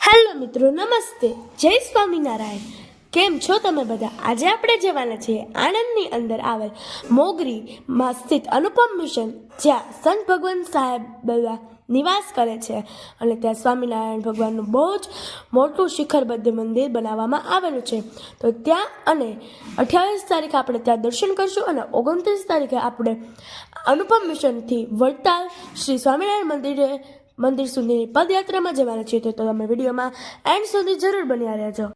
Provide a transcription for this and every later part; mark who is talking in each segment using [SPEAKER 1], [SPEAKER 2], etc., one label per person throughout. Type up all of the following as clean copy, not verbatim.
[SPEAKER 1] Hello મિત્રો, નમસ્તે. જય સ્વામિનારાયણ. કેમ છો તમે બધા? આજે આપણે જવાના છીએ આણંદની અંદર આવેલ મોગરીમાં સ્થિત અનુપમ મિશન, જ્યાં સંત ભગવાન સાહેબ બધા નિવાસ કરે છે. અને ત્યાં સ્વામિનારાયણ ભગવાનનું બહુ જ મોટું શિખરબદ્ધ મંદિર બનાવવામાં આવેલું છે. તો ત્યાં અને 28 તારીખે આપણે ત્યાં દર્શન કરીશું અને 29 તારીખે આપણે અનુપમ મિશનથી વડતાલ શ્રી સ્વામિનારાયણ મંદિર સુધીની પદયાત્રામાં જવાના છીએ. તો તમે વિડીયોમાં એન્ડ સુધી જરૂર બન્યા રહેજો.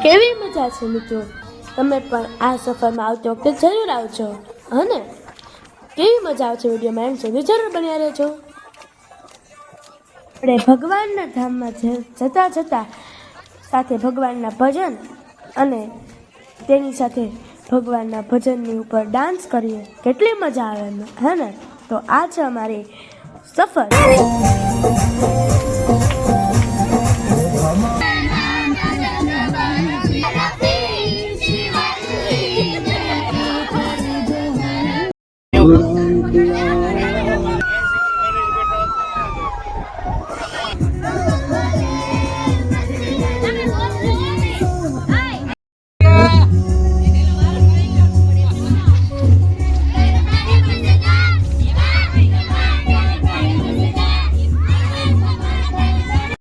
[SPEAKER 1] કેવી મજા છે મિત્રો, તમે પણ આ સફરમાં આવતી વખતે જરૂર આવજો. અને કેવી મજા આવશે વિડીયોમાં એમ સુધી જરૂર બન્યા રહેજો. આપણે ભગવાનના ધામમાં જતા જતા સાથે ભગવાનના ભજન અને તેની સાથે ભગવાનના ભજનની ઉપર ડાન્સ કરીએ, કેટલી મજા આવે હે ને. તો આ છે અમારી સફર.